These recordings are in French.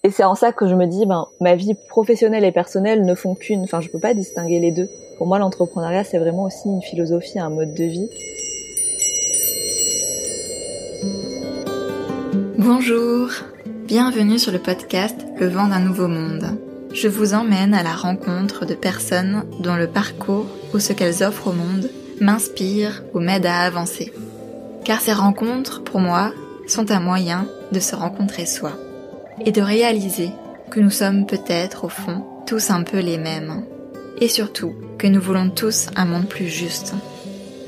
Et c'est en ça que je me dis, ma vie professionnelle et personnelle ne font qu'une. Enfin, je peux pas distinguer les deux. Pour moi, l'entrepreneuriat, c'est vraiment aussi une philosophie, un mode de vie. Bonjour, bienvenue sur le podcast Le vent d'un nouveau monde. Je vous emmène à la rencontre de personnes dont le parcours ou ce qu'elles offrent au monde m'inspire ou m'aide à avancer. Car ces rencontres, pour moi, sont un moyen de se rencontrer soi et de réaliser que nous sommes peut-être, au fond, tous un peu les mêmes. Et surtout, que nous voulons tous un monde plus juste.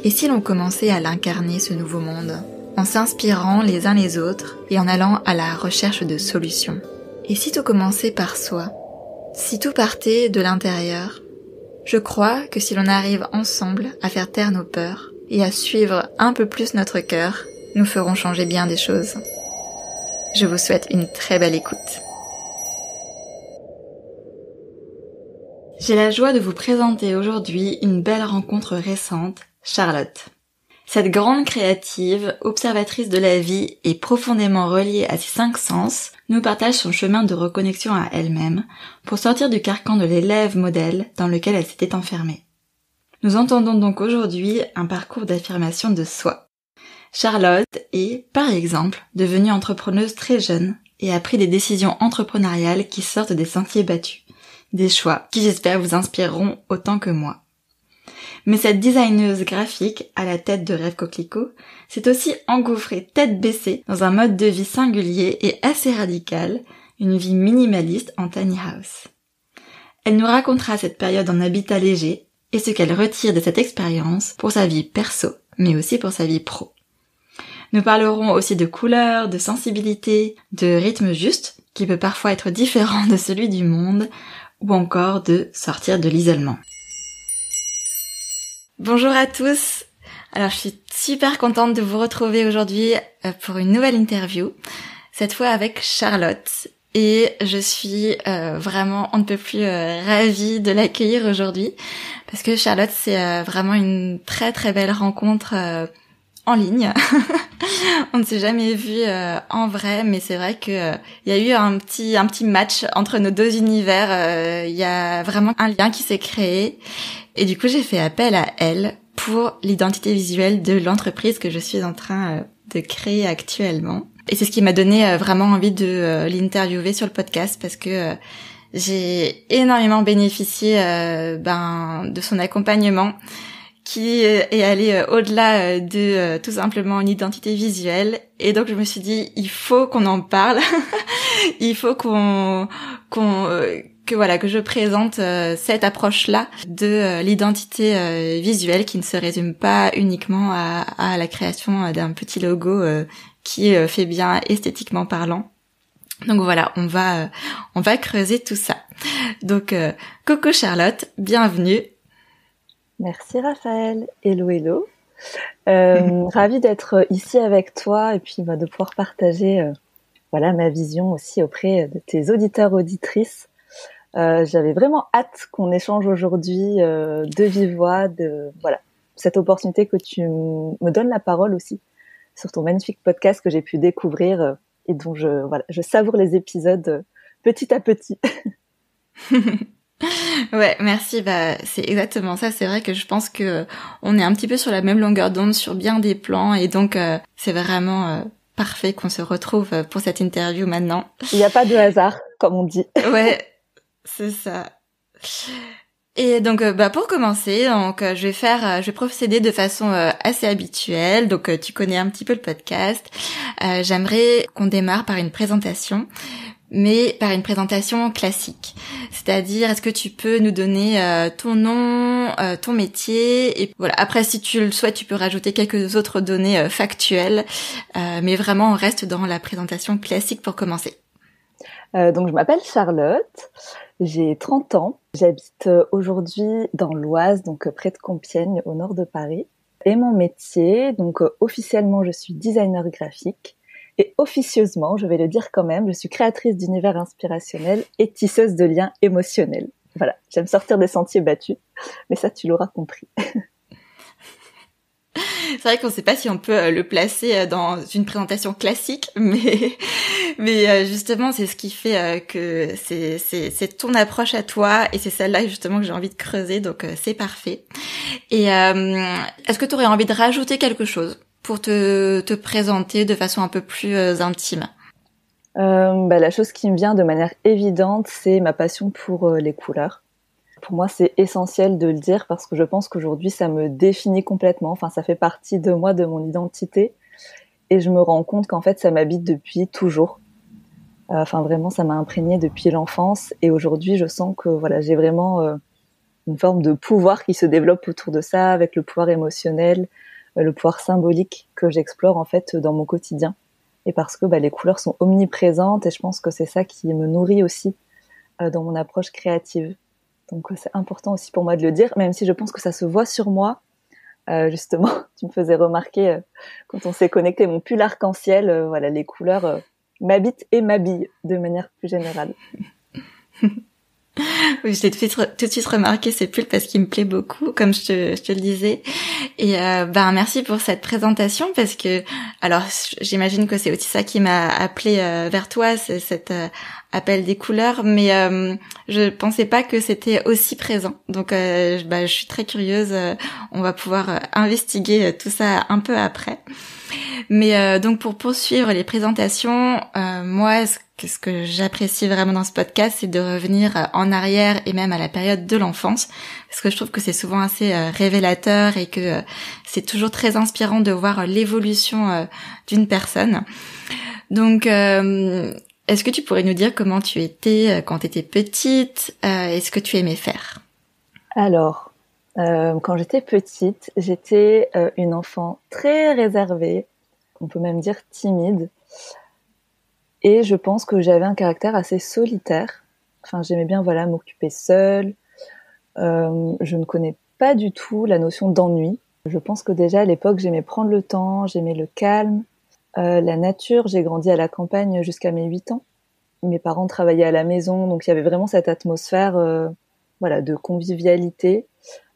Et si l'on commençait à l'incarner, ce nouveau monde, en s'inspirant les uns les autres et en allant à la recherche de solutions? Et si tout commençait par soi? Si tout partait de l'intérieur? Je crois que si l'on arrive ensemble à faire taire nos peurs et à suivre un peu plus notre cœur, nous ferons changer bien des choses. Je vous souhaite une très belle écoute. J'ai la joie de vous présenter aujourd'hui une belle rencontre récente, Charlotte. Cette grande créative, observatrice de la vie et profondément reliée à ses 5 sens, nous partage son chemin de reconnexion à elle-même pour sortir du carcan de l'élève modèle dans lequel elle s'était enfermée. Nous entendons donc aujourd'hui un parcours d'affirmation de soi. Charlotte est, par exemple, devenue entrepreneuse très jeune et a pris des décisions entrepreneuriales qui sortent des sentiers battus. Des choix qui, j'espère, vous inspireront autant que moi. Mais cette designeuse graphique à la tête de Rêve Coquelicot s'est aussi engouffrée tête baissée dans un mode de vie singulier et assez radical, une vie minimaliste en tiny house. Elle nous racontera cette période en habitat léger et ce qu'elle retire de cette expérience pour sa vie perso, mais aussi pour sa vie pro. Nous parlerons aussi de couleurs, de sensibilité, de rythme juste, qui peut parfois être différent de celui du monde, ou encore de sortir de l'isolement. Bonjour à tous. Alors je suis super contente de vous retrouver aujourd'hui pour une nouvelle interview, cette fois avec Charlotte. Et je suis vraiment on ne peut plus ravie de l'accueillir aujourd'hui, parce que Charlotte c'est vraiment une très très belle rencontre en ligne. On ne s'est jamais vu en vrai, mais c'est vrai que il y a eu un petit match entre nos deux univers. Il y a vraiment un lien qui s'est créé, et du coup j'ai fait appel à elle pour l'identité visuelle de l'entreprise que je suis en train de créer actuellement. Et c'est ce qui m'a donné vraiment envie de l'interviewer sur le podcast, parce que j'ai énormément bénéficié de son accompagnement, qui est allé au-delà de tout simplement une identité visuelle. Et donc je me suis dit, il faut qu'on en parle. Il faut que je présente cette approche-là de l'identité visuelle, qui ne se résume pas uniquement à la création d'un petit logo qui fait bien esthétiquement parlant. Donc voilà, on va creuser tout ça. Donc Coco Charlotte, bienvenue. Merci Raphaël. Hello, hello. Ravie d'être ici avec toi et puis de pouvoir partager ma vision aussi auprès de tes auditeurs, auditrices. J'avais vraiment hâte qu'on échange aujourd'hui de vive voix, cette opportunité que tu me donnes la parole aussi sur ton magnifique podcast que j'ai pu découvrir et dont je savoure les épisodes petit à petit. Ouais, merci. C'est exactement ça. C'est vrai que je pense que on est un petit peu sur la même longueur d'onde sur bien des plans, et donc c'est vraiment parfait qu'on se retrouve pour cette interview maintenant. Il n'y a pas de hasard, comme on dit. Ouais, c'est ça. Et donc pour commencer, je vais procéder de façon assez habituelle. Donc tu connais un petit peu le podcast. J'aimerais qu'on démarre par une présentation, mais par une présentation classique. C'est-à-dire, est-ce que tu peux nous donner ton nom, ton métier, et voilà. Après, si tu le souhaites, tu peux rajouter quelques autres données factuelles, mais vraiment on reste dans la présentation classique pour commencer. Donc je m'appelle Charlotte, j'ai 30 ans, j'habite aujourd'hui dans l'Oise, donc près de Compiègne, au nord de Paris. Et mon métier, donc officiellement je suis designer graphique, et officieusement, je vais le dire quand même, je suis créatrice d'univers inspirationnel et tisseuse de liens émotionnels. Voilà, j'aime sortir des sentiers battus, mais ça tu l'auras compris. C'est vrai qu'on ne sait pas si on peut le placer dans une présentation classique, mais justement c'est ce qui fait que c'est ton approche à toi et c'est celle-là justement que j'ai envie de creuser, donc c'est parfait. Et est-ce que tu aurais envie de rajouter quelque chose pour te présenter de façon un peu plus intime? La chose qui me vient de manière évidente, c'est ma passion pour les couleurs. Pour moi, c'est essentiel de le dire parce que je pense qu'aujourd'hui, ça me définit complètement. Enfin, ça fait partie de moi, de mon identité. Et je me rends compte qu'en fait, ça m'habite depuis toujours. Enfin, vraiment, ça m'a imprégné depuis l'enfance. Et aujourd'hui, je sens que voilà, j'ai vraiment une forme de pouvoir qui se développe autour de ça, avec le pouvoir émotionnel, le pouvoir symbolique que j'explore en fait dans mon quotidien. Et parce que les couleurs sont omniprésentes et je pense que c'est ça qui me nourrit aussi dans mon approche créative. Donc c'est important aussi pour moi de le dire, même si je pense que ça se voit sur moi. Justement, tu me faisais remarquer quand on s'est connecté mon pull arc-en-ciel, voilà, les couleurs m'habitent et m'habillent de manière plus générale. Oui, je l'ai tout de suite remarqué ce pull parce qu'il me plaît beaucoup, comme je te le disais. Et merci pour cette présentation parce que, alors j'imagine que c'est aussi ça qui m'a appelé vers toi, c'est cet appel des couleurs, mais je pensais pas que c'était aussi présent. Donc je suis très curieuse. On va pouvoir investiguer tout ça un peu après. Mais donc pour poursuivre les présentations, moi ce que j'apprécie vraiment dans ce podcast, c'est de revenir en arrière et même à la période de l'enfance, parce que je trouve que c'est souvent assez révélateur et que c'est toujours très inspirant de voir l'évolution d'une personne. Donc est-ce que tu pourrais nous dire comment tu étais quand tu étais petite et ce que tu aimais faire? Alors, quand j'étais petite, j'étais une enfant très réservée, on peut même dire timide. Et je pense que j'avais un caractère assez solitaire. Enfin, j'aimais bien m'occuper seule. Je ne connais pas du tout la notion d'ennui. Je pense que déjà à l'époque, j'aimais prendre le temps, j'aimais le calme. La nature, j'ai grandi à la campagne jusqu'à mes 8 ans. Mes parents travaillaient à la maison, donc il y avait vraiment cette atmosphère de convivialité,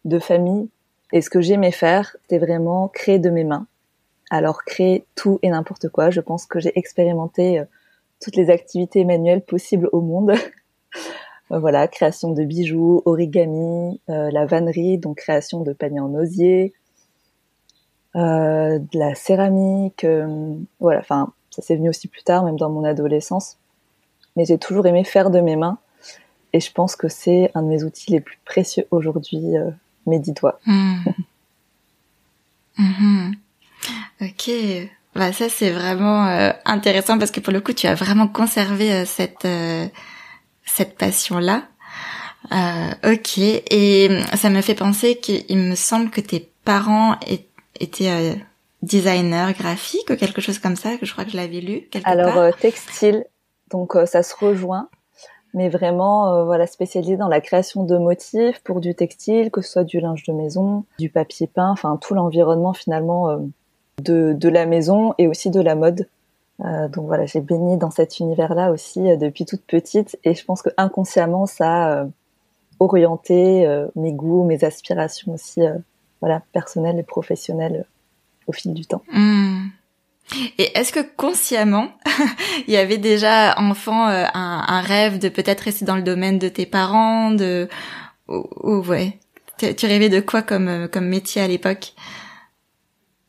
de famille. Et ce que j'aimais faire, c'était vraiment créer de mes mains. Alors créer tout et n'importe quoi. Je pense que j'ai expérimenté toutes les activités manuelles possibles au monde. Création de bijoux, origami, la vannerie, donc création de paniers en osier, de la céramique, ça c'est venu aussi plus tard, même dans mon adolescence. Mais j'ai toujours aimé faire de mes mains et je pense que c'est un de mes outils les plus précieux aujourd'hui, mes 10 doigts. Ok. Ça c'est vraiment intéressant parce que pour le coup tu as vraiment conservé cette passion-là. Ok. Et ça me fait penser qu'il me semble que tes parents étaient designers graphiques ou quelque chose comme ça, que je crois que je l'avais lu quelque part. Alors textile, donc ça se rejoint, mais vraiment spécialisé dans la création de motifs pour du textile, que ce soit du linge de maison, du papier peint, enfin tout l'environnement finalement de la maison et aussi de la mode. Donc j'ai baigné dans cet univers-là aussi depuis toute petite et je pense que inconsciemment ça a orienté mes goûts, mes aspirations aussi personnelles et professionnelles au fil du temps. Et est-ce que consciemment, il y avait déjà enfant un rêve de peut-être rester dans le domaine de tes parents, tu rêvais de quoi comme métier à l'époque?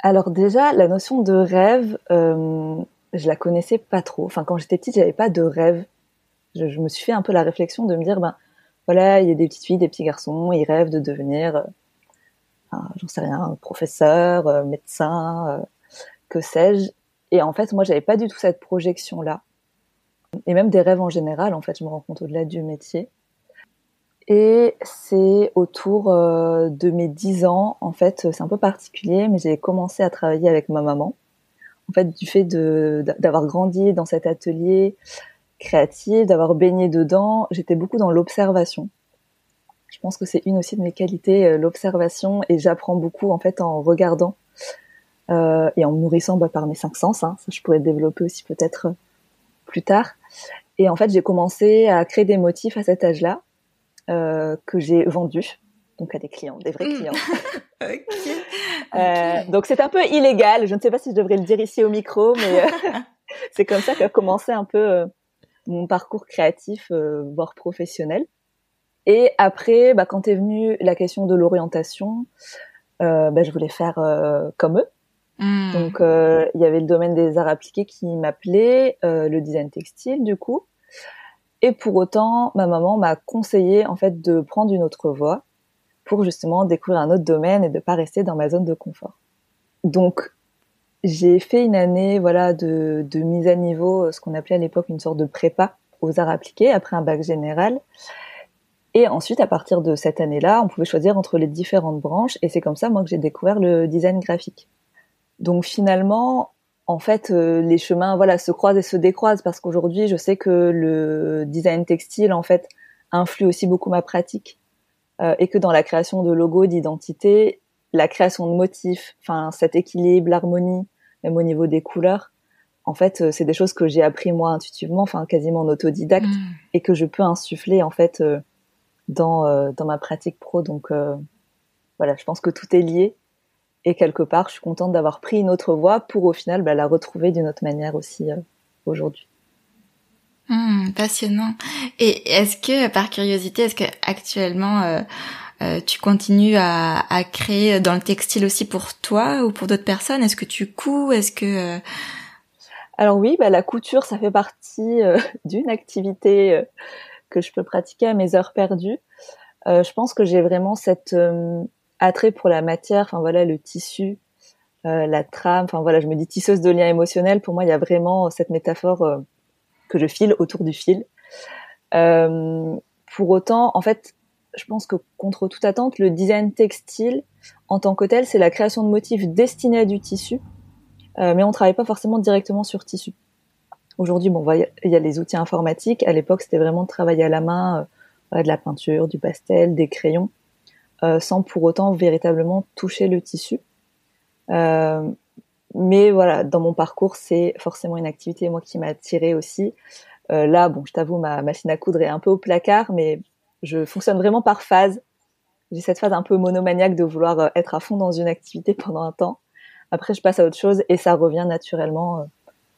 Alors déjà, la notion de rêve, je la connaissais pas trop. Enfin, quand j'étais petite, j'avais pas de rêve. Je me suis fait un peu la réflexion de me dire, il y a des petites filles, des petits garçons, ils rêvent de devenir, j'en sais rien, professeur, médecin, que sais-je. Et en fait, moi, j'avais pas du tout cette projection-là. Et même des rêves en général, en fait, je me rends compte au-delà du métier. Et c'est autour de mes 10 ans, en fait, c'est un peu particulier, mais j'ai commencé à travailler avec ma maman. En fait, du fait d'avoir grandi dans cet atelier créatif, d'avoir baigné dedans, j'étais beaucoup dans l'observation. Je pense que c'est une aussi de mes qualités, l'observation, et j'apprends beaucoup en fait en regardant et en me nourrissant par mes 5 sens. Ça, je pourrais développer aussi peut-être plus tard. Et en fait, j'ai commencé à créer des motifs à cet âge-là que j'ai vendus. donc à des clients, des vrais clients. Ok. Donc c'est un peu illégal, je ne sais pas si je devrais le dire ici au micro, mais c'est comme ça qu'a commencé un peu mon parcours créatif, voire professionnel. Et après, quand est venue la question de l'orientation, je voulais faire comme eux. Donc il y avait le domaine des arts appliqués qui m'appelait, le design textile du coup. Et pour autant, ma maman m'a conseillé en fait de prendre une autre voie pour justement découvrir un autre domaine et de pas rester dans ma zone de confort. Donc j'ai fait une année de mise à niveau, ce qu'on appelait à l'époque une sorte de prépa aux arts appliqués après un bac général. Et ensuite, à partir de cette année-là, on pouvait choisir entre les différentes branches et c'est comme ça moi que j'ai découvert le design graphique. Donc finalement, en fait, les chemins se croisent et se décroisent parce qu'aujourd'hui, je sais que le design textile en fait influe aussi beaucoup ma pratique et que dans la création de logos, d'identité, la création de motifs, enfin cet équilibre, l'harmonie, même au niveau des couleurs, en fait, c'est des choses que j'ai appris moi intuitivement, enfin quasiment en autodidacte et que je peux insuffler en fait dans ma pratique pro. Donc je pense que tout est lié. Et quelque part, je suis contente d'avoir pris une autre voie pour au final la retrouver d'une autre manière aussi aujourd'hui. Passionnant. Et est-ce que, par curiosité, est-ce que actuellement tu continues à créer dans le textile aussi pour toi ou pour d'autres personnes? Est-ce que tu couds? Est-ce que Alors oui, la couture, ça fait partie d'une activité que je peux pratiquer à mes heures perdues. Je pense que j'ai vraiment cet attrait pour la matière, le tissu, la trame, je me dis tisseuse de liens émotionnels. Pour moi, il y a vraiment cette métaphore que je file autour du fil. Pour autant, en fait, je pense que contre toute attente, le design textile, en tant que tel, c'est la création de motifs destinés à du tissu, mais on travaille pas forcément directement sur tissu. Aujourd'hui, il y a les outils informatiques. À l'époque, c'était vraiment de travailler à la main, de la peinture, du pastel, des crayons, sans pour autant véritablement toucher le tissu. Mais voilà, dans mon parcours, c'est forcément une activité moi qui m'a attirée aussi. Là, je t'avoue, ma machine à coudre est un peu au placard, mais je fonctionne vraiment par phase. J'ai cette phase un peu monomaniaque de vouloir être à fond dans une activité pendant un temps. Après, je passe à autre chose et ça revient naturellement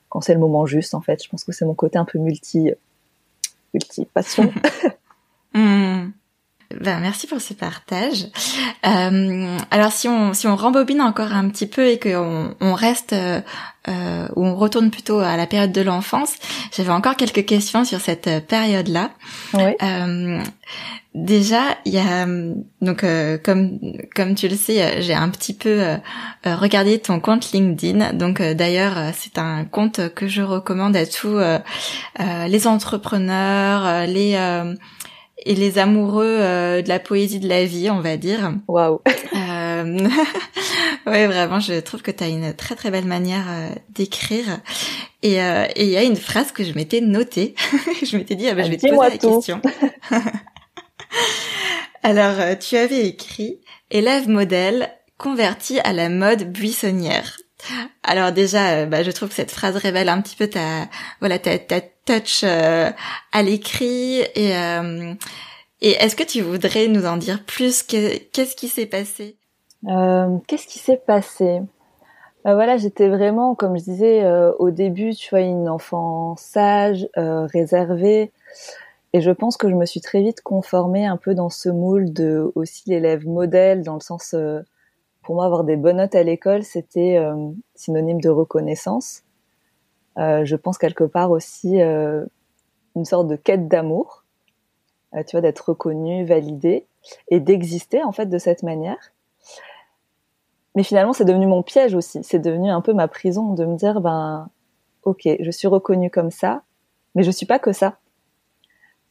quand c'est le moment juste, en fait. Je pense que c'est mon côté un peu multi-passion. Merci pour ce partage. Alors si on rembobine encore un petit peu et qu'on reste ou on retourne plutôt à la période de l'enfance, j'avais encore quelques questions sur cette période-là. Oui. Déjà, il y a donc comme tu le sais, j'ai un petit peu regardé ton compte LinkedIn. Donc d'ailleurs, c'est un compte que je recommande à tous les entrepreneurs, et les amoureux de la poésie de la vie, on va dire. Waouh. Ouais, vraiment, je trouve que tu as une très très belle manière d'écrire. Et il y a une phrase que je m'étais notée. Je m'étais dit, je vais te poser la question. Alors, tu avais écrit « Élève modèle converti à la mode buissonnière ». Alors déjà, je trouve que cette phrase révèle un petit peu ta touch à l'écrit et est-ce que tu voudrais nous en dire plus? Qu'est-ce qui s'est passé? Qu'est-ce qui s'est passé? J'étais vraiment, comme je disais au début, tu vois, une enfant sage, réservée. Et je pense que je me suis très vite conformée un peu dans ce moule de aussi l'élève modèle, dans le sens, pour moi, avoir des bonnes notes à l'école, c'était synonyme de reconnaissance. Je pense quelque part aussi une sorte de quête d'amour, tu vois, d'être reconnue, validée, et d'exister en fait de cette manière. Mais finalement, c'est devenu mon piège aussi. C'est devenu un peu ma prison de me dire, ok, je suis reconnue comme ça, mais je suis pas que ça.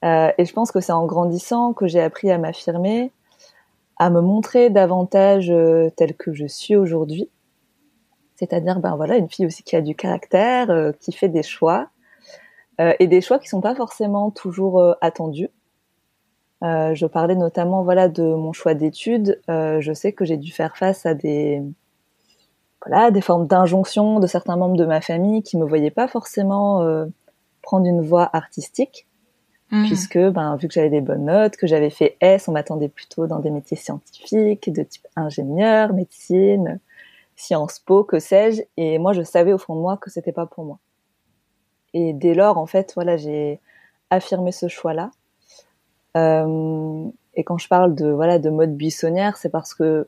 Et je pense que c'est en grandissant que j'ai appris à m'affirmer, à me montrer davantage telle que je suis aujourd'hui. C'est-à-dire, une fille aussi qui a du caractère, qui fait des choix, et des choix qui sont pas forcément toujours attendus. Je parlais notamment, de mon choix d'études. Je sais que j'ai dû faire face à des formes d'injonction de certains membres de ma famille qui me voyaient pas forcément prendre une voie artistique. puisque vu que j'avais des bonnes notes, que j'avais fait S, on m'attendait plutôt dans des métiers scientifiques, de type ingénieur, médecine, Sciences Po, que sais-je. Et moi, je savais au fond de moi que c'était pas pour moi. Et dès lors, en fait, voilà, j'ai affirmé ce choix-là. Et quand je parle de mode buissonnière, c'est parce que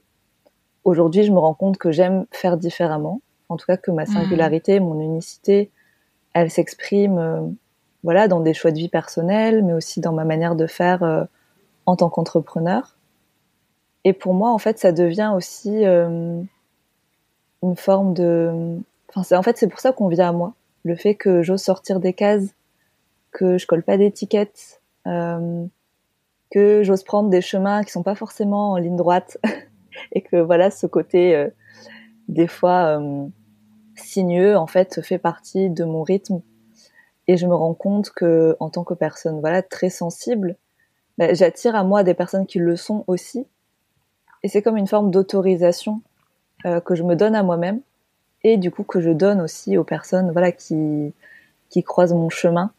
aujourd'hui, je me rends compte que j'aime faire différemment. En tout cas, que ma singularité, mon unicité, elle s'exprime, dans des choix de vie personnels, mais aussi dans ma manière de faire en tant qu'entrepreneur. Et pour moi, en fait, ça devient aussi une forme de... c'est pour ça qu'on vient à moi. Le fait que j'ose sortir des cases, que je colle pas d'étiquettes, que j'ose prendre des chemins qui sont pas forcément en ligne droite, et que ce côté des fois sinueux, en fait, fait partie de mon rythme. Et je me rends compte que, en tant que personne, très sensible, j'attire à moi des personnes qui le sont aussi. Et c'est comme une forme d'autorisation que je me donne à moi-même, et du coup que je donne aussi aux personnes, qui croisent mon chemin.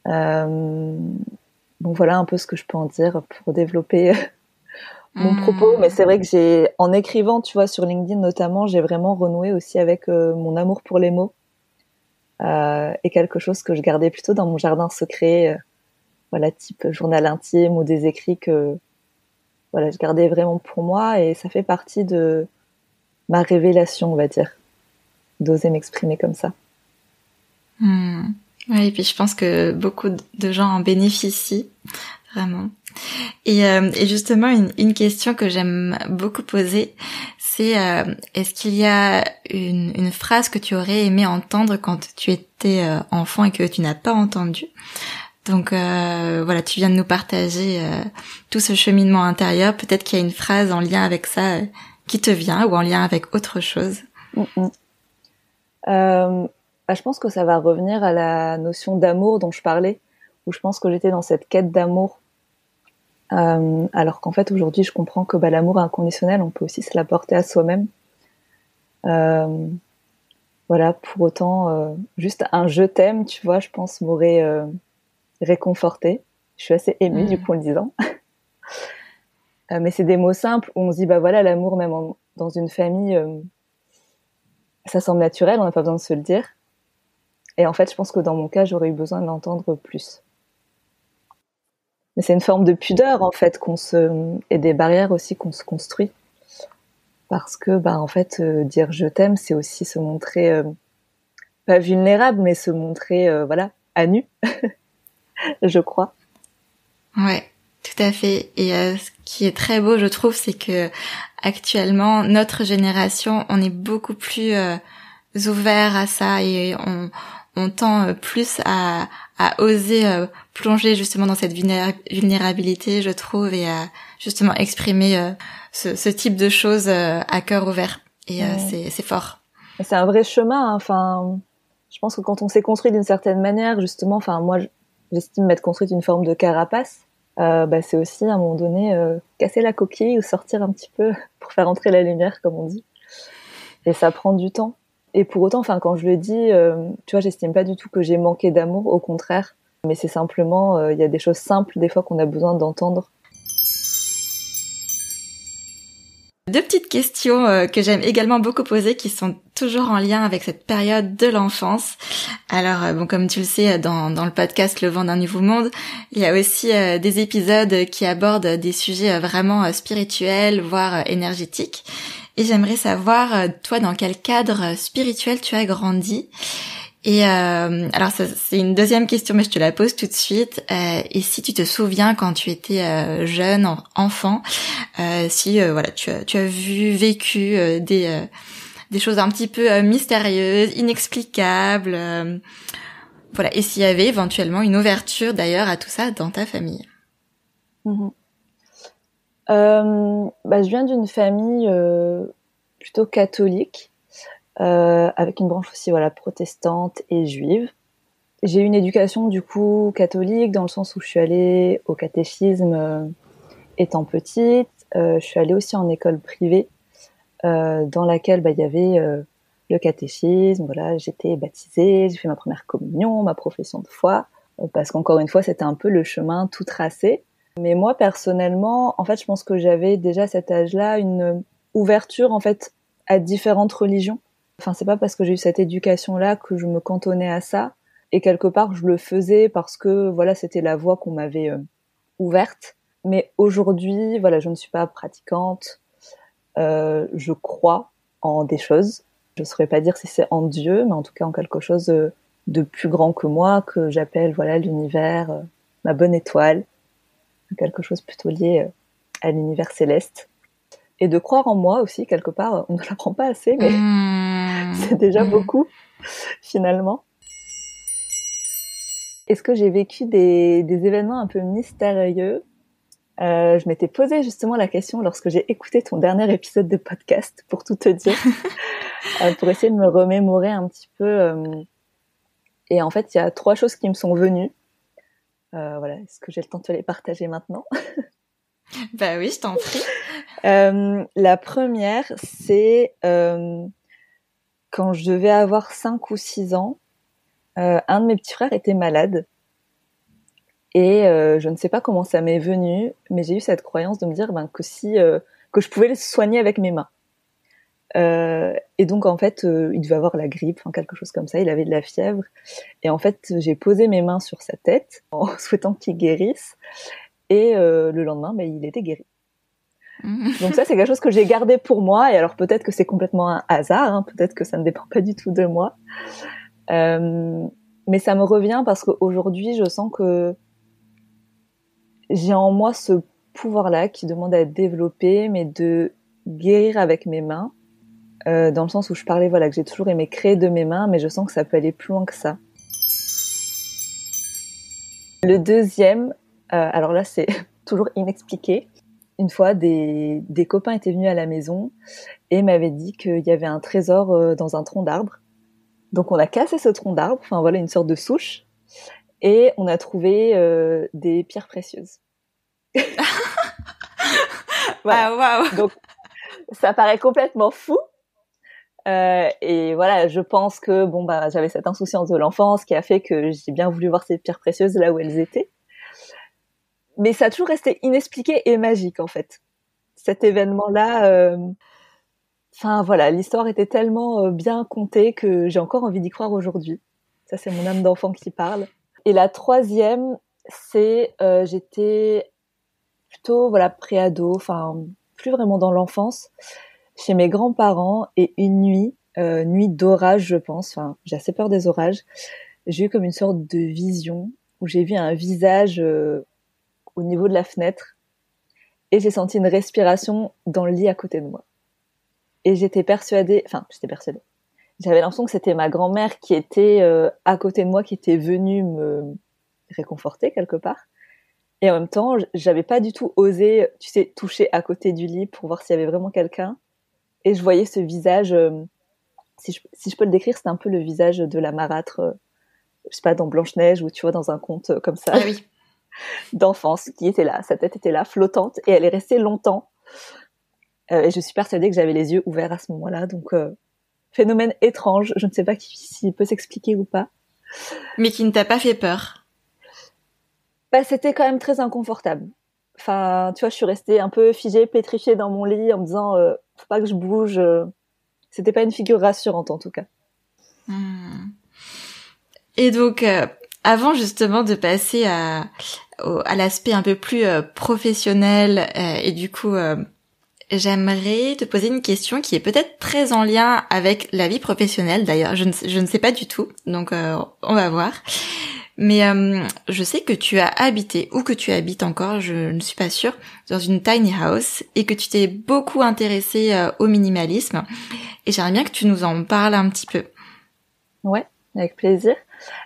Donc voilà un peu ce que je peux en dire pour développer mon propos. Mais c'est vrai que en écrivant, tu vois, sur LinkedIn notamment, j'ai vraiment renoué aussi avec mon amour pour les mots. Et quelque chose que je gardais plutôt dans mon jardin secret, type journal intime ou des écrits que je gardais vraiment pour moi, et ça fait partie de ma révélation, on va dire, d'oser m'exprimer comme ça. Oui, et puis je pense que beaucoup de gens en bénéficient, vraiment. Et justement, une question que j'aime beaucoup poser, c'est est-ce qu'il y a une phrase que tu aurais aimé entendre quand tu étais enfant et que tu n'as pas entendue? Donc tu viens de nous partager tout ce cheminement intérieur. Peut-être qu'il y a une phrase en lien avec ça qui te vient, ou en lien avec autre chose. Je pense que ça va revenir à la notion d'amour dont je parlais, où je pense que j'étais dans cette quête d'amour. Alors qu'en fait, aujourd'hui, je comprends que l'amour inconditionnel, on peut aussi se l'apporter à soi-même. Pour autant, juste un je t'aime, tu vois, je pense m'aurait réconfortée. Je suis assez émue du coup en le disant. Mais c'est des mots simples où on se dit l'amour même dans une famille, ça semble naturel, on n'a pas besoin de se le dire. Et en fait, je pense que dans mon cas, j'aurais eu besoin de l'entendre plus. Mais c'est une forme de pudeur en fait et des barrières aussi qu'on se construit, parce que en fait, dire je t'aime, c'est aussi se montrer pas vulnérable, mais se montrer à nu. Je crois. Ouais, tout à fait. Et ce qui est très beau, je trouve, c'est que actuellement, notre génération, on est beaucoup plus ouvert à ça, et on tend plus à oser plonger justement dans cette vulnérabilité, je trouve, et à justement exprimer ce type de choses à cœur ouvert. Et c'est fort. C'est un vrai chemin. Enfin, je pense que quand on s'est construit d'une certaine manière, justement, moi, j'estime m'être construite une forme de carapace. C'est aussi à un moment donné casser la coquille ou sortir un petit peu pour faire entrer la lumière, comme on dit. Et ça prend du temps. Et pour autant, quand je le dis, tu vois, j'estime pas du tout que j'ai manqué d'amour, au contraire. Mais c'est simplement, il y a des choses simples des fois qu'on a besoin d'entendre. Deux petites questions que j'aime également beaucoup poser, qui sont toujours en lien avec cette période de l'enfance. Alors, comme tu le sais, dans le podcast Le vent d'un nouveau monde, il y a aussi des épisodes qui abordent des sujets vraiment spirituels, voire énergétiques. Et j'aimerais savoir, toi, dans quel cadre spirituel tu as grandi. Et alors ça, c'est une deuxième question, mais je te la pose tout de suite. Et si tu te souviens quand tu étais jeune, enfant, si tu as vécu des choses un petit peu mystérieuses, inexplicables, et s'il y avait éventuellement une ouverture d'ailleurs à tout ça dans ta famille. Je viens d'une famille plutôt catholique. Avec une branche aussi protestante et juive. J'ai eu une éducation du coup catholique, dans le sens où je suis allée au catéchisme étant petite. Je suis allée aussi en école privée dans laquelle il y avait le catéchisme. J'étais baptisée, j'ai fait ma première communion, ma profession de foi. parce qu'encore une fois, c'était un peu le chemin tout tracé. Mais moi, personnellement, en fait, je pense que j'avais déjà à cet âge-là une ouverture, en fait, à différentes religions. Enfin, c'est pas parce que j'ai eu cette éducation-là que je me cantonnais à ça. Et quelque part, je le faisais parce que, voilà, c'était la voie qu'on m'avait ouverte. Mais aujourd'hui, voilà, je ne suis pas pratiquante. Je crois en des choses. Je ne saurais pas dire si c'est en Dieu, mais en tout cas en quelque chose de plus grand que moi, que j'appelle, voilà, l'univers, ma bonne étoile. Quelque chose plutôt lié à l'univers céleste. Et de croire en moi aussi, quelque part, on ne l'apprend pas assez, mais c'est déjà beaucoup, finalement. Est-ce que j'ai vécu des événements un peu mystérieux? Je m'étais posé justement la question lorsque j'ai écouté ton dernier épisode de podcast, pour tout te dire, pour essayer de me remémorer un petit peu. Et en fait, il y a 3 choses qui me sont venues. Voilà, est-ce que j'ai le temps de te les partager maintenant? Bah oui, je t'en prie. La première, c'est quand je devais avoir 5 ou 6 ans, un de mes petits frères était malade. Et je ne sais pas comment ça m'est venu, mais j'ai eu cette croyance de me dire que je pouvais le soigner avec mes mains. Et donc en fait, il devait avoir la grippe, enfin quelque chose comme ça. Il avait de la fièvre. Et en fait, j'ai posé mes mains sur sa tête en souhaitant qu'il guérisse. Et le lendemain, il était guéri. Donc ça, c'est quelque chose que j'ai gardé pour moi. Et alors peut-être que c'est complètement un hasard, hein, peut-être que ça ne dépend pas du tout de moi. Mais ça me revient parce qu'aujourd'hui, je sens que j'ai en moi ce pouvoir-là qui demande à être développé, mais de guérir avec mes mains, dans le sens où je parlais, voilà, que j'ai toujours aimé créer de mes mains, mais je sens que ça peut aller plus loin que ça. Le deuxième, alors là, c'est toujours inexpliqué. Une fois, des copains étaient venus à la maison et m'avaient dit qu'il y avait un trésor dans un tronc d'arbre. Donc on a cassé ce tronc d'arbre, enfin voilà, une sorte de souche, et on a trouvé des pierres précieuses. Voilà. Ah waouh. Donc ça paraît complètement fou. Et voilà, je pense que j'avais cette insouciance de l'enfance qui a fait que j'ai bien voulu voir ces pierres précieuses là où elles étaient. Mais ça a toujours resté inexpliqué et magique en fait. Cet événement-là, enfin voilà, l'histoire était tellement bien contée que j'ai encore envie d'y croire aujourd'hui. Ça, c'est mon âme d'enfant qui parle. Et la troisième, c'est j'étais plutôt pré-ado, enfin plus vraiment dans l'enfance, chez mes grands-parents, et une nuit d'orage, je pense. Enfin, j'ai assez peur des orages. J'ai eu comme une sorte de vision où j'ai vu un visage au niveau de la fenêtre et j'ai senti une respiration dans le lit à côté de moi. Et j'étais persuadée. J'avais l'impression que c'était ma grand-mère qui était à côté de moi, qui était venue me réconforter quelque part. Et en même temps, j'avais pas du tout osé, tu sais, toucher à côté du lit pour voir s'il y avait vraiment quelqu'un. Et je voyais ce visage, si je peux le décrire, c'était un peu le visage de la marâtre, je sais pas, dans Blanche-Neige, ou tu vois, dans un conte comme ça, Ah oui. d'enfance, qui était là, sa tête était là, flottante, et elle est restée longtemps. Et je suis persuadée que j'avais les yeux ouverts à ce moment-là, donc phénomène étrange, je ne sais pas s'il peut s'expliquer ou pas. Mais qui ne t'a pas fait peur? C'était quand même très inconfortable. Enfin, tu vois, je suis restée un peu figée, pétrifiée dans mon lit en me disant faut pas que je bouge. C'était pas une figure rassurante en tout cas. Et donc, avant justement de passer à l'aspect un peu plus professionnel, et du coup, j'aimerais te poser une question qui est peut-être très en lien avec la vie professionnelle. D'ailleurs, je ne sais pas du tout, donc on va voir. Mais je sais que tu as habité, ou que tu habites encore, je ne suis pas sûre, dans une tiny house, et que tu t'es beaucoup intéressée au minimalisme. Et j'aimerais bien que tu nous en parles un petit peu. Ouais, avec plaisir.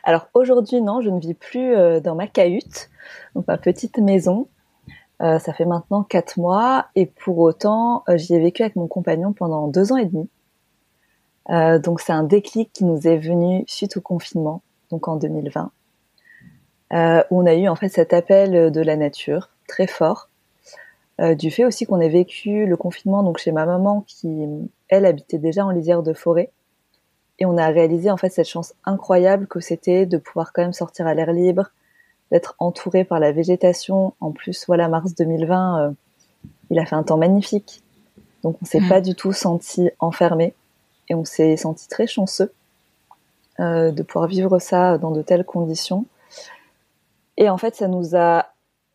Alors aujourd'hui, non, je ne vis plus dans ma cahute, donc ma petite maison. Ça fait maintenant 4 mois, et pour autant, j'y ai vécu avec mon compagnon pendant 2 ans et demi. Donc c'est un déclic qui nous est venu suite au confinement, donc en 2020. Où on a eu en fait cet appel de la nature très fort, du fait aussi qu'on ait vécu le confinement donc chez ma maman qui, elle, habitait déjà en lisière de forêt, Et on a réalisé en fait cette chance incroyable que c'était de pouvoir quand même sortir à l'air libre, d'être entouré par la végétation. En plus, voilà, mars 2020, il a fait un temps magnifique. Donc on s'est pas du tout senti enfermé et on s'est senti très chanceux de pouvoir vivre ça dans de telles conditions. Et en fait, ça nous a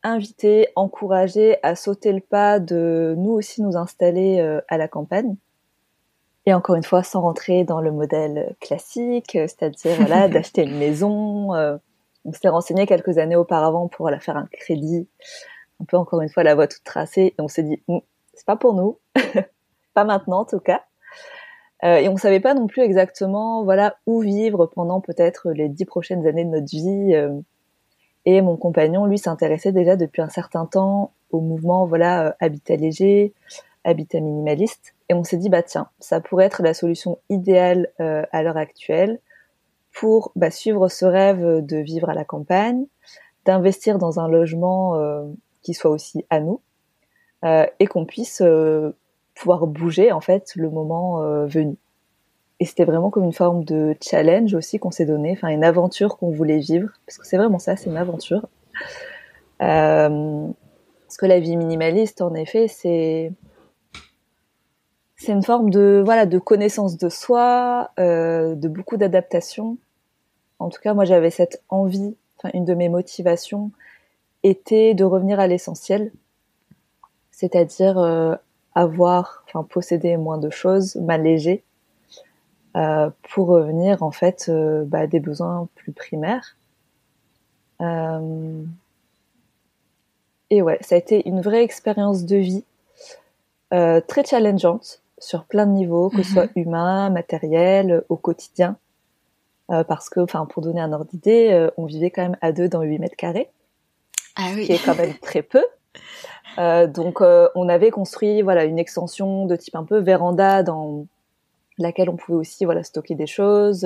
invités, encouragés à sauter le pas de nous aussi nous installer à la campagne. Et encore une fois, sans rentrer dans le modèle classique, c'est-à-dire voilà, d'acheter une maison. On s'est renseigné quelques années auparavant pour voilà, faire un crédit, un peu encore une fois la voie toute tracée. Et on s'est dit, c'est pas pour nous, pas maintenant en tout cas. Et on savait pas non plus exactement voilà où vivre pendant peut-être les 10 prochaines années de notre vie. Et mon compagnon, lui, s'intéressait déjà depuis un certain temps au mouvement voilà habitat léger, habitat minimaliste. Et on s'est dit bah tiens, ça pourrait être la solution idéale à l'heure actuelle pour suivre ce rêve de vivre à la campagne, d'investir dans un logement qui soit aussi à nous et qu'on puisse pouvoir bouger en fait le moment venu. Et c'était vraiment comme une forme de challenge aussi qu'on s'est donné, enfin une aventure qu'on voulait vivre, parce que c'est vraiment ça, c'est une aventure. Parce que la vie minimaliste, en effet, c'est une forme de voilà de connaissance de soi, de beaucoup d'adaptation. En tout cas, moi j'avais cette envie, enfin une de mes motivations était de revenir à l'essentiel, c'est-à-dire posséder moins de choses, m'alléger, pour revenir en fait à des besoins plus primaires. Et ouais, ça a été une vraie expérience de vie, très challengeante sur plein de niveaux, que ce soit humain, matériel, au quotidien. Parce que, pour donner un ordre d'idée, on vivait quand même à 2 dans 8 mètres carrés, ce qui est quand même très peu. Donc, on avait construit voilà une extension de type un peu véranda dans laquelle on pouvait aussi voilà stocker des choses.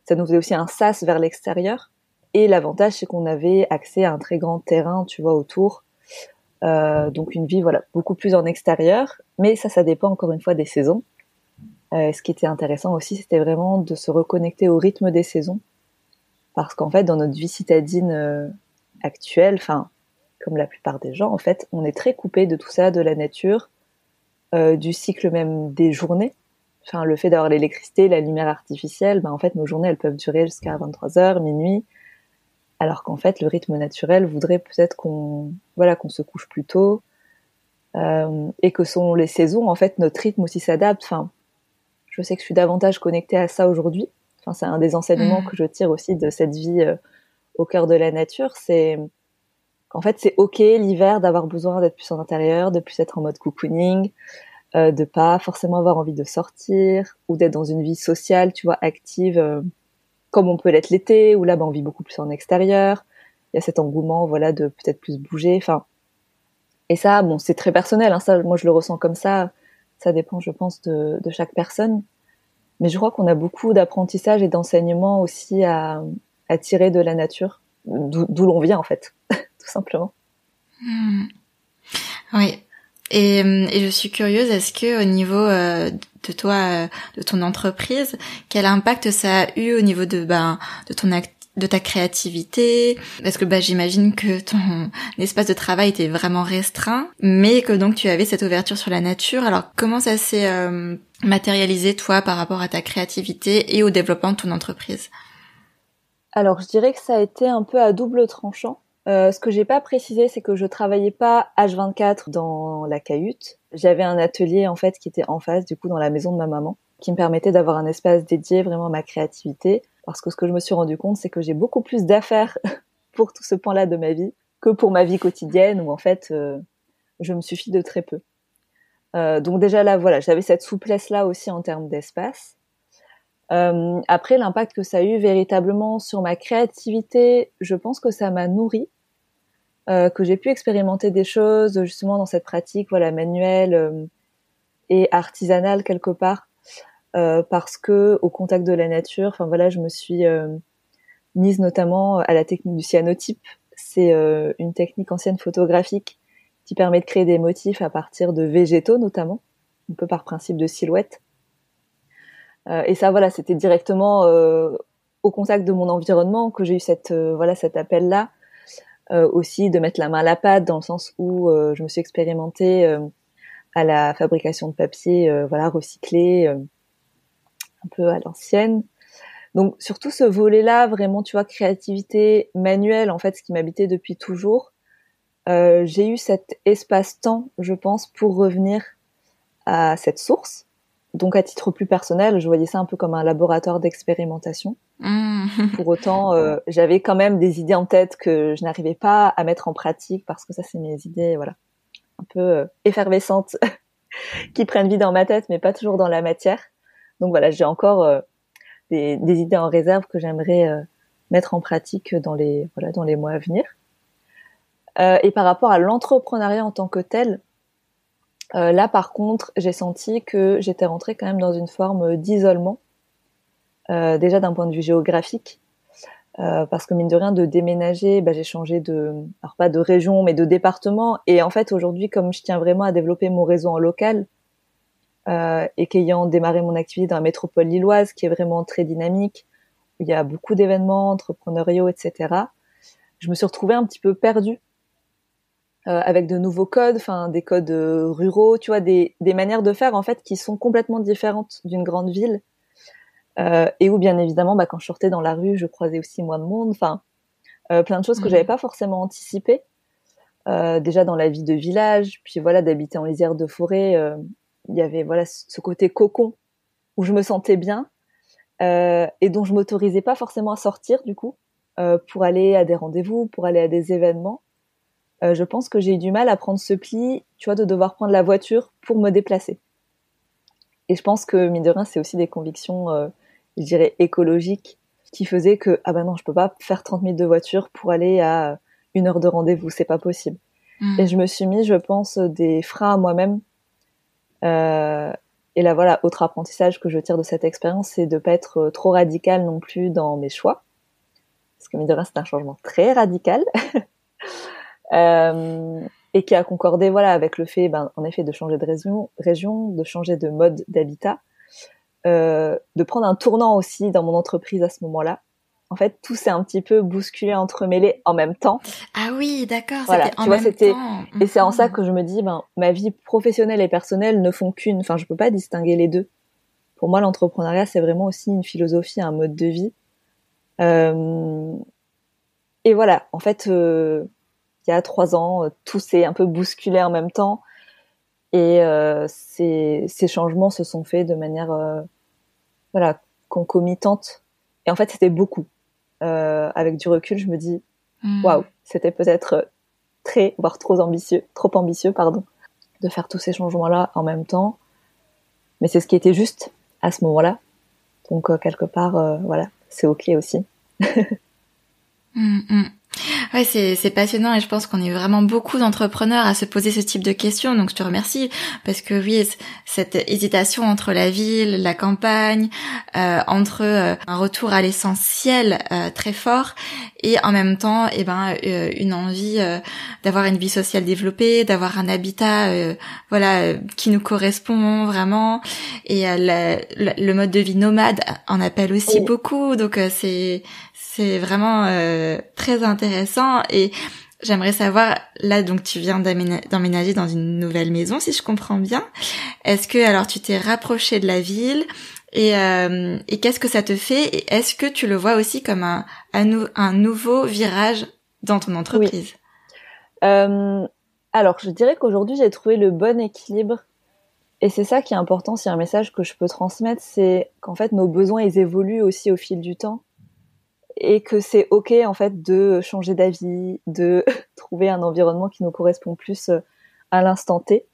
Ça nous faisait aussi un sas vers l'extérieur. Et l'avantage, c'est qu'on avait accès à un très grand terrain, tu vois, autour. Donc une vie voilà beaucoup plus en extérieur. Mais ça dépend encore une fois des saisons. Ce qui était intéressant aussi, c'était vraiment de se reconnecter au rythme des saisons. Parce qu'en fait, dans notre vie citadine actuelle, comme la plupart des gens, en fait, on est très coupé de tout ça, de la nature, du cycle même des journées. Le fait d'avoir l'électricité, la lumière artificielle, en fait, nos journées, elles peuvent durer jusqu'à 23h, minuit. Alors qu'en fait, le rythme naturel voudrait peut-être qu'on se couche plus tôt, et que selon les saisons, en fait, notre rythme aussi s'adapte. Je sais que je suis davantage connectée à ça aujourd'hui. C'est un des enseignements que je tire aussi de cette vie au cœur de la nature, c'est qu'en fait, c'est ok l'hiver d'avoir besoin d'être plus en intérieur, de plus être en mode cocooning, de pas forcément avoir envie de sortir ou d'être dans une vie sociale, tu vois, active, comme on peut l'être l'été, où là, on vit beaucoup plus en extérieur. Il y a cet engouement, voilà, de peut-être plus bouger. Et ça, c'est très personnel. Ça, moi, je le ressens comme ça. Ça dépend, je pense, de chaque personne. Mais je crois qu'on a beaucoup d'apprentissage et d'enseignement aussi à tirer de la nature, d'où l'on vient, en fait, tout simplement. Oui. Et je suis curieuse, est-ce que au niveau de toi, de ton entreprise, quel impact ça a eu au niveau de de ta créativité? Parce que j'imagine que ton espace de travail était vraiment restreint, mais que donc tu avais cette ouverture sur la nature. Alors comment ça s'est matérialisé toi par rapport à ta créativité et au développement de ton entreprise? Alors je dirais que ça a été un peu à double tranchant. Ce que j'ai pas précisé, c'est que je travaillais pas H24 dans la cahute. J'avais un atelier en fait qui était en face, du coup, dans la maison de ma maman, qui me permettait d'avoir un espace dédié vraiment à ma créativité. Parce que ce que je me suis rendu compte, c'est que j'ai beaucoup plus d'affaires pour tout ce pan-là de ma vie que pour ma vie quotidienne, où en fait, je me suffis de très peu. Donc déjà là, voilà, j'avais cette souplesse-là aussi en termes d'espace. Après, l'impact que ça a eu véritablement sur ma créativité, je pense que ça m'a nourrie. Que j'ai pu expérimenter des choses justement dans cette pratique manuelle et artisanale quelque part, parce que au contact de la nature, je me suis mise notamment à la technique du cyanotype. C'est une technique ancienne photographique qui permet de créer des motifs à partir de végétaux notamment, un peu par principe de silhouette. Et ça, voilà, c'était directement au contact de mon environnement que j'ai eu cet appel-là. Aussi de mettre la main à la pâte, dans le sens où je me suis expérimentée à la fabrication de papier, recyclé, un peu à l'ancienne. Donc surtout ce volet-là, vraiment, tu vois, créativité manuelle, en fait, ce qui m'habitait depuis toujours. J'ai eu cet espace-temps, je pense, pour revenir à cette source. Donc à titre plus personnel, je voyais ça un peu comme un laboratoire d'expérimentation. Pour autant, j'avais quand même des idées en tête que je n'arrivais pas à mettre en pratique, parce que ça, c'est mes idées, voilà, un peu effervescentes qui prennent vie dans ma tête, mais pas toujours dans la matière. Donc voilà, j'ai encore des idées en réserve que j'aimerais mettre en pratique dans les mois à venir. Et par rapport à l'entrepreneuriat en tant que tel, là par contre, j'ai senti que j'étais rentrée quand même dans une forme d'isolement, déjà d'un point de vue géographique, parce que mine de rien, de déménager, j'ai changé alors pas de région, mais de département. Et en fait, aujourd'hui, comme je tiens vraiment à développer mon réseau en local, et qu'ayant démarré mon activité dans la métropole lilloise, qui est vraiment très dynamique, où il y a beaucoup d'événements entrepreneuriaux, etc., je me suis retrouvée un petit peu perdue, avec de nouveaux codes, enfin des codes ruraux, tu vois, des manières de faire en fait qui sont complètement différentes d'une grande ville, et où bien évidemment, quand je sortais dans la rue, je croisais aussi moins de monde, enfin plein de choses que j'avais pas forcément anticipées, déjà dans la vie de village, puis voilà, d'habiter en lisière de forêt, il y avait voilà ce côté cocon où je me sentais bien, et dont je m'autorisais pas forcément à sortir du coup, pour aller à des rendez-vous, pour aller à des événements. Je pense que j'ai eu du mal à prendre ce pli, tu vois, de devoir prendre la voiture pour me déplacer. Et je pense que, mine de rien, c'est aussi des convictions, je dirais, écologiques, qui faisaient que, non, je peux pas faire 30 minutes de voiture pour aller à 1 heure de rendez-vous, c'est pas possible. Et je me suis mis, je pense, des freins à moi-même. Et là, voilà, autre apprentissage que je tire de cette expérience, c'est de pas être trop radical non plus dans mes choix. Parce que, mine de rien, c'est un changement très radical. Et qui a concordé, voilà, avec le fait, en effet, de changer de région, de changer de mode d'habitat, de prendre un tournant aussi dans mon entreprise à ce moment-là. En fait, tout s'est un petit peu bousculé, entremêlé en même temps. Ah oui, d'accord, voilà, c'était en même temps. Et c'est en ça que je me dis, ma vie professionnelle et personnelle ne font qu'une. Enfin, je peux pas distinguer les deux. Pour moi, l'entrepreneuriat, c'est vraiment aussi une philosophie, un mode de vie. Et voilà, en fait, il y a 3 ans, tout s'est un peu bousculé en même temps. Et ces changements se sont faits de manière concomitante. Et en fait, c'était beaucoup. Avec du recul, je me dis, waouh, c'était peut-être voire trop ambitieux, de faire tous ces changements-là en même temps. Mais c'est ce qui était juste à ce moment-là. Donc, quelque part, c'est OK aussi. Ouais, c'est passionnant et je pense qu'on est vraiment beaucoup d'entrepreneurs à se poser ce type de questions. Donc je te remercie parce que oui, cette hésitation entre la ville, la campagne, entre un retour à l'essentiel très fort et en même temps, une envie d'avoir une vie sociale développée, d'avoir un habitat qui nous correspond vraiment, et le mode de vie nomade en appelle aussi beaucoup. Donc c'est vraiment très intéressant. Et j'aimerais savoir, là, donc tu viens d'emménager dans une nouvelle maison, si je comprends bien. Est-ce que alors tu t'es rapproché de la ville et qu'est-ce que ça te fait? Et est-ce que tu le vois aussi comme un nouveau virage dans ton entreprise? Oui. Alors, je dirais qu'aujourd'hui, j'ai trouvé le bon équilibre. Et c'est ça qui est important, c'est un message que je peux transmettre, c'est qu'en fait, nos besoins, ils évoluent aussi au fil du temps. Et que c'est OK, en fait, de changer d'avis, de trouver un environnement qui nous correspond plus à l'instant T.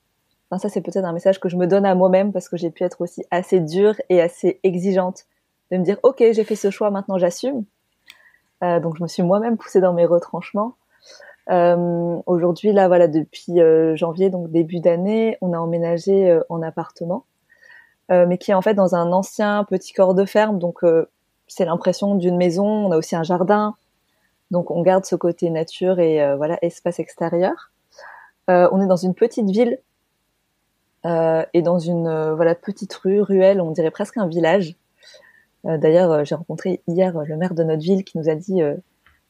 Enfin, ça, c'est peut-être un message que je me donne à moi-même, parce que j'ai pu être aussi assez dure et assez exigeante, de me dire, OK, j'ai fait ce choix, maintenant j'assume. Donc, je me suis moi-même poussée dans mes retranchements. Aujourd'hui, là, voilà, depuis janvier, donc début d'année, on a emménagé en appartement, mais qui est en fait dans un ancien petit corps de ferme, donc c'est l'impression d'une maison. On a aussi un jardin, donc on garde ce côté nature et espace extérieur. On est dans une petite ville et dans une petite ruelle, on dirait presque un village. D'ailleurs, j'ai rencontré hier le maire de notre ville qui nous a dit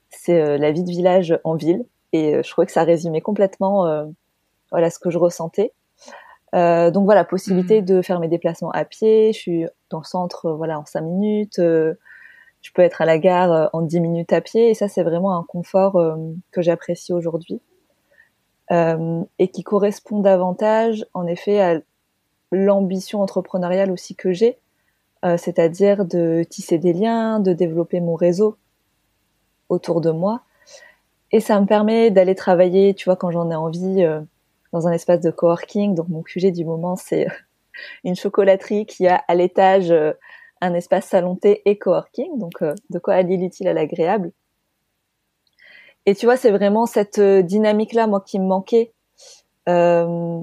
c'est la vie de village en ville, et je trouvais que ça résumait complètement voilà ce que je ressentais. Donc voilà, possibilité de faire mes déplacements à pied. Je suis dans le centre, voilà, en 5 minutes. Je peux être à la gare en 10 minutes à pied, et ça, c'est vraiment un confort que j'apprécie aujourd'hui, et qui correspond davantage, en effet, à l'ambition entrepreneuriale aussi que j'ai, c'est-à-dire de tisser des liens, de développer mon réseau autour de moi. Et ça me permet d'aller travailler, tu vois, quand j'en ai envie, dans un espace de coworking. Donc mon QG du moment, c'est une chocolaterie qui a à l'étage un espace salon thé et coworking. Donc de quoi allier l'utile à l'agréable. Et tu vois, c'est vraiment cette dynamique-là, moi, qui me manquait euh,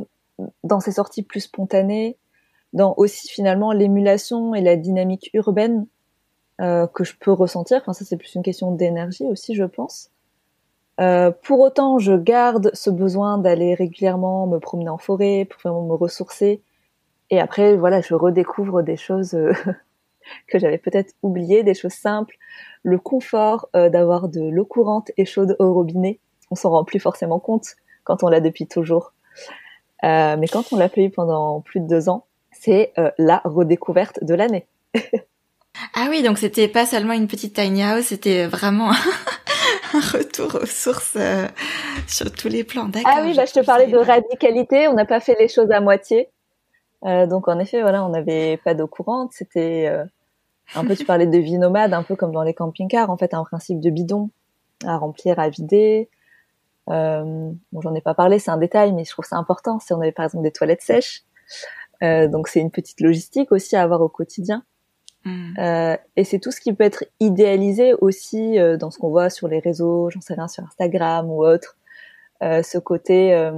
dans ces sorties plus spontanées, dans aussi finalement l'émulation et la dynamique urbaine que je peux ressentir. Enfin, ça, c'est plus une question d'énergie aussi, je pense. Pour autant, je garde ce besoin d'aller régulièrement me promener en forêt pour vraiment me ressourcer. Et après, voilà, je redécouvre des choses que j'avais peut-être oubliées, des choses simples. Le confort d'avoir de l'eau courante et chaude au robinet, on s'en rend plus forcément compte quand on l'a depuis toujours. Mais quand on l'a pas eu pendant plus de 2 ans, c'est la redécouverte de l'année. Ah oui, donc c'était pas seulement une petite tiny house, c'était vraiment un retour aux sources sur tous les plans. D'accord. Ah oui, bah, je te parlais de radicalité, on n'a pas fait les choses à moitié. Donc en effet, voilà, on n'avait pas d'eau courante, c'était un peu, tu parlais de vie nomade, un peu comme dans les camping-cars, en fait, un principe de bidon à remplir, à vider. Bon, j'en ai pas parlé, c'est un détail, mais je trouve ça important. Si on avait par exemple des toilettes sèches, donc c'est une petite logistique aussi à avoir au quotidien. Et c'est tout ce qui peut être idéalisé aussi dans ce qu'on voit sur les réseaux, j'en sais rien, sur Instagram ou autre. Ce côté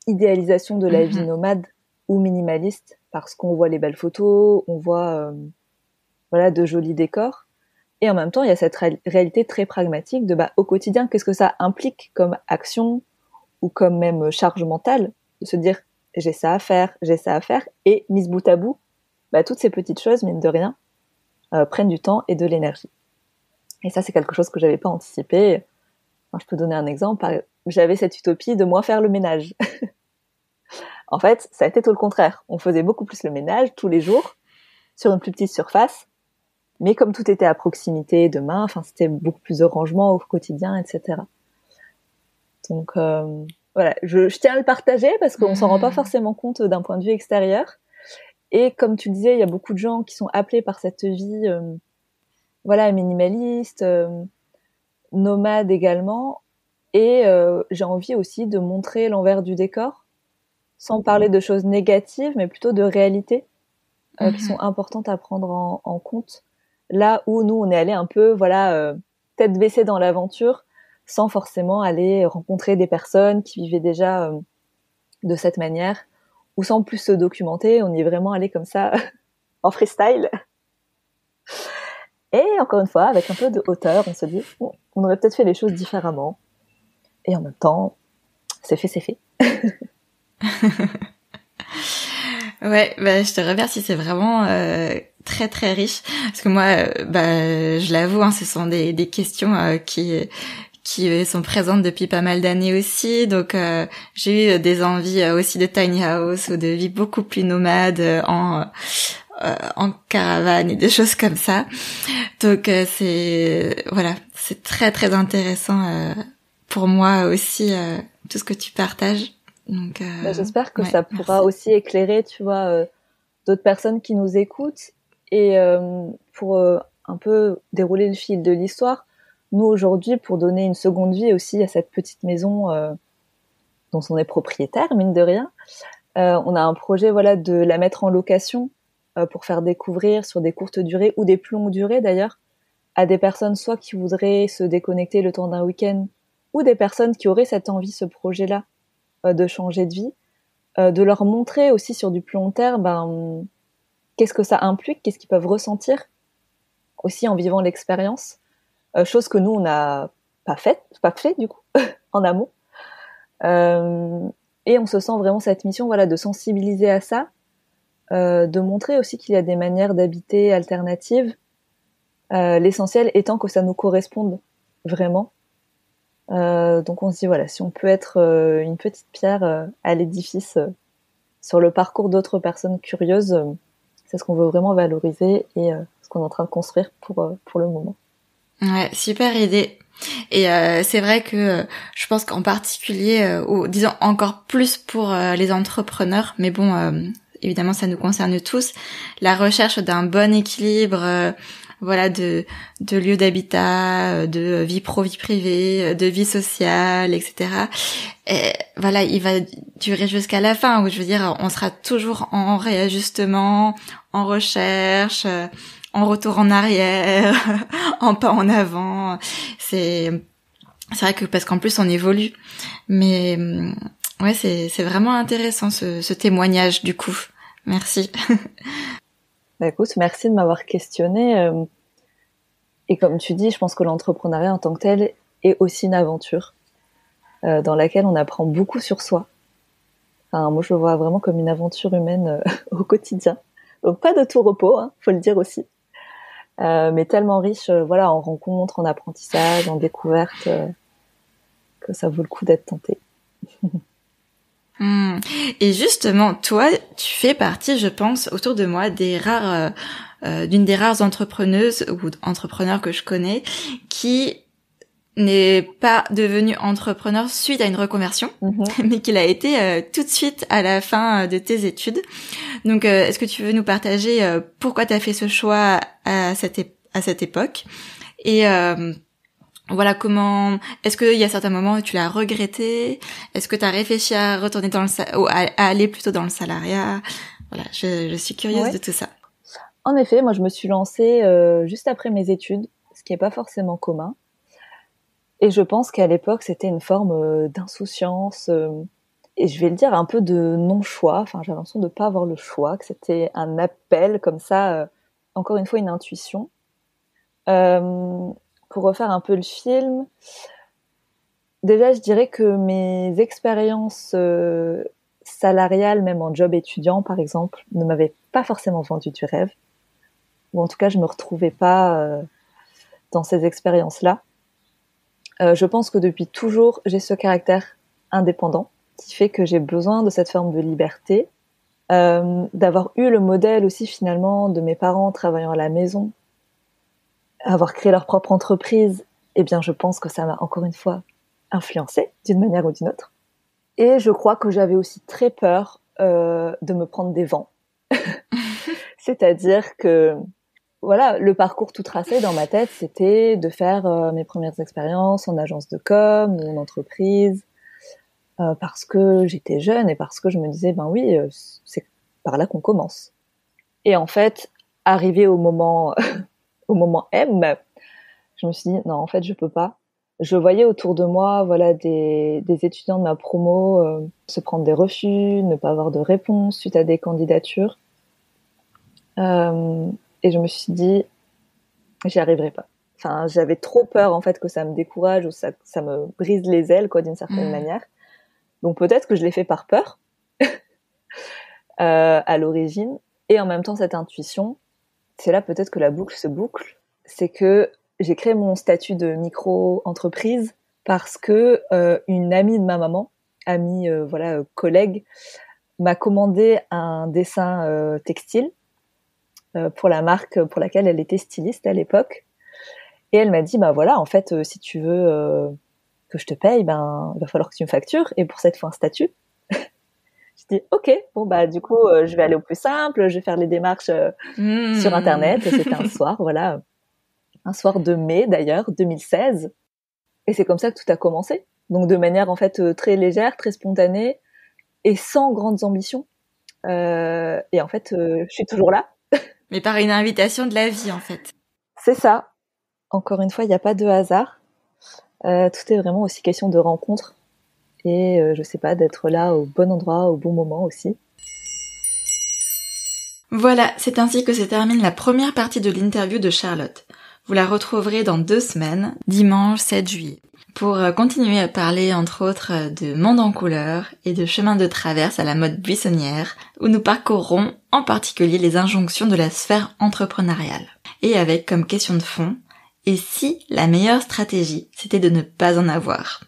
idéalisation de la vie nomade ou minimaliste, parce qu'on voit les belles photos, on voit voilà de jolis décors. Et en même temps, il y a cette réalité très pragmatique de au quotidien, qu'est-ce que ça implique comme action ou comme même charge mentale, de se dire j'ai ça à faire, et mise bout à bout, toutes ces petites choses, mine de rien, prennent du temps et de l'énergie. Et ça, c'est quelque chose que j'avais pas anticipé. Enfin, je peux donner un exemple. J'avais cette utopie de moi faire le ménage. En fait, ça a été tout le contraire. On faisait beaucoup plus le ménage tous les jours, sur une plus petite surface, mais comme tout était à proximité de main, enfin, c'était beaucoup plus de rangement au quotidien, etc. Donc voilà, je tiens à le partager parce qu'on s'en rend pas forcément compte d'un point de vue extérieur. Et comme tu le disais, il y a beaucoup de gens qui sont appelés par cette vie, voilà, minimaliste, nomade également. Et j'ai envie aussi de montrer l'envers du décor, sans parler de choses négatives, mais plutôt de réalités qui sont importantes à prendre en compte. Là où nous, on est allé un peu, voilà, tête baissée dans l'aventure, sans forcément aller rencontrer des personnes qui vivaient déjà de cette manière, ou sans plus se documenter. On y est vraiment allé comme ça, en freestyle. Et encore une fois, avec un peu de hauteur, on se dit, on aurait peut-être fait les choses différemment. Et en même temps, c'est fait, c'est fait. Ouais, je te remercie, c'est vraiment très très riche, parce que moi, je l'avoue, ce sont des questions qui sont présentes depuis pas mal d'années aussi, donc j'ai eu des envies aussi de tiny house ou de vie beaucoup plus nomade en caravane et des choses comme ça. Donc c'est très très intéressant pour moi aussi tout ce que tu partages. Donc j'espère que ça pourra aussi éclairer, tu vois, d'autres personnes qui nous écoutent, et pour un peu dérouler le fil de l'histoire. Nous aujourd'hui, pour donner une seconde vie aussi à cette petite maison dont on est propriétaire, mine de rien, on a un projet, voilà, de la mettre en location pour faire découvrir sur des courtes durées ou des plus longues durées d'ailleurs à des personnes soit qui voudraient se déconnecter le temps d'un week-end, ou des personnes qui auraient cette envie, ce projet-là, de changer de vie, de leur montrer aussi sur du plus long terme qu'est-ce que ça implique, qu'est-ce qu'ils peuvent ressentir aussi en vivant l'expérience, chose que nous on n'a pas fait du coup en amont, et on se sent vraiment cette mission, voilà, de sensibiliser à ça, de montrer aussi qu'il y a des manières d'habiter alternatives, l'essentiel étant que ça nous corresponde vraiment. Donc on se dit voilà, si on peut être une petite pierre à l'édifice sur le parcours d'autres personnes curieuses, c'est ce qu'on veut vraiment valoriser et ce qu'on est en train de construire pour le moment. Ouais, super idée. Et c'est vrai que je pense qu'en particulier, ou disons encore plus pour les entrepreneurs, mais bon, évidemment ça nous concerne tous, la recherche d'un bon équilibre, voilà, de lieux d'habitat, de vie pro, vie privée, de vie sociale, etc. Et voilà, il va durer jusqu'à la fin, où je veux dire, on sera toujours en réajustement, en recherche, en retour en arrière, en pas en avant. C'est vrai que parce qu'en plus on évolue. Mais ouais, c'est vraiment intéressant ce témoignage du coup. Merci. Bah écoute, merci de m'avoir questionné. Et comme tu dis, je pense que l'entrepreneuriat en tant que tel est aussi une aventure dans laquelle on apprend beaucoup sur soi. Enfin, moi, je le vois vraiment comme une aventure humaine au quotidien. Donc pas de tout repos, hein, faut le dire aussi. Mais tellement riche, voilà, en rencontres, en apprentissage, en découvertes, que ça vaut le coup d'être tenté. Et justement, toi, tu fais partie, je pense, autour de moi, des rares, d'une des rares entrepreneuses ou entrepreneurs que je connais qui n'est pas devenu entrepreneur suite à une reconversion, mais qu'il a été tout de suite à la fin de tes études. Donc, est-ce que tu veux nous partager pourquoi tu as fait ce choix à cette époque et voilà, comment est-ce qu'il y a certains moments où tu l'as regretté? Est-ce que tu as réfléchi à retourner à aller plutôt dans le salariat? Voilà, je suis curieuse de tout ça. En effet, moi je me suis lancée juste après mes études, ce qui est pas forcément commun. Et je pense qu'à l'époque, c'était une forme d'insouciance et je vais le dire un peu de non-choix. Enfin, j'avais l'impression de pas avoir le choix, que c'était un appel comme ça, encore une fois une intuition. Pour refaire un peu le film, déjà, je dirais que mes expériences salariales, même en job étudiant, par exemple, ne m'avaient pas forcément vendu du rêve. Ou en tout cas, je me retrouvais pas dans ces expériences-là. Je pense que depuis toujours, j'ai ce caractère indépendant qui fait que j'ai besoin de cette forme de liberté, d'avoir eu le modèle aussi finalement de mes parents travaillant à la maison, avoir créé leur propre entreprise. Eh bien, je pense que ça m'a encore une fois influencée d'une manière ou d'une autre. Et je crois que j'avais aussi très peur de me prendre des vents. C'est-à-dire que voilà, le parcours tout tracé dans ma tête, c'était de faire mes premières expériences en agence de com ou en entreprise, parce que j'étais jeune et parce que je me disais, ben oui, c'est par là qu'on commence. Et en fait, arrivé au moment au moment M, je me suis dit, non, en fait, je peux pas. Je voyais autour de moi, voilà, des étudiants de ma promo se prendre des refus, ne pas avoir de réponse suite à des candidatures. Et je me suis dit, j'y arriverai pas. Enfin, j'avais trop peur, en fait, que ça me décourage ou ça me brise les ailes, quoi, d'une certaine manière. Donc peut-être que je l'ai fait par peur, à l'origine. Et en même temps, cette intuition, c'est là peut-être que la boucle se boucle. C'est que j'ai créé mon statut de micro-entreprise parce que une amie de ma maman, collègue, m'a commandé un dessin textile pour la marque pour laquelle elle était styliste à l'époque. Et elle m'a dit, bah voilà, en fait, si tu veux que je te paye, ben il va falloir que tu me factures. Et pour cette fois un statut. Je dis, ok, bon bah du coup, je vais aller au plus simple, je vais faire les démarches sur Internet. Et c'était un soir, voilà, un soir de mai d'ailleurs, 2016. Et c'est comme ça que tout a commencé. Donc de manière en fait très légère, très spontanée et sans grandes ambitions. Et en fait, je suis toujours là. Mais par une invitation de la vie, en fait. C'est ça. Encore une fois, il n'y a pas de hasard. Tout est vraiment aussi question de rencontre. Et je sais pas, d'être là au bon endroit, au bon moment aussi. Voilà, c'est ainsi que se termine la première partie de l'interview de Charlotte. Vous la retrouverez dans 2 semaines, dimanche 7 juillet, pour continuer à parler entre autres de Monde en couleurs et de chemins de traverse à la mode buissonnière, où nous parcourrons en particulier les injonctions de la sphère entrepreneuriale. Et avec comme question de fond, et si la meilleure stratégie, c'était de ne pas en avoir ?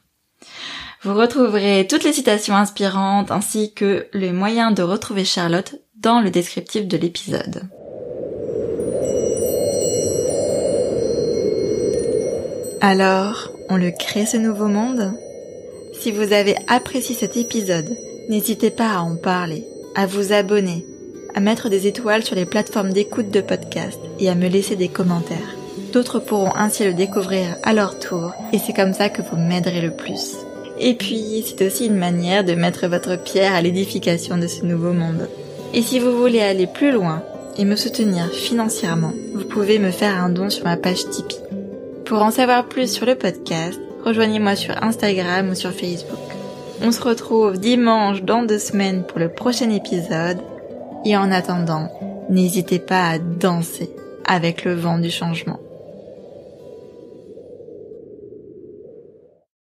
Vous retrouverez toutes les citations inspirantes ainsi que les moyens de retrouver Charlotte dans le descriptif de l'épisode. Alors, on le crée ce nouveau monde ? Si vous avez apprécié cet épisode, n'hésitez pas à en parler, à vous abonner, à mettre des étoiles sur les plateformes d'écoute de podcast et à me laisser des commentaires. D'autres pourront ainsi le découvrir à leur tour et c'est comme ça que vous m'aiderez le plus. Et puis, c'est aussi une manière de mettre votre pierre à l'édification de ce nouveau monde. Et si vous voulez aller plus loin et me soutenir financièrement, vous pouvez me faire un don sur ma page Tipeee. Pour en savoir plus sur le podcast, rejoignez-moi sur Instagram ou sur Facebook. On se retrouve dimanche dans 2 semaines pour le prochain épisode. Et en attendant, n'hésitez pas à danser avec le vent du changement.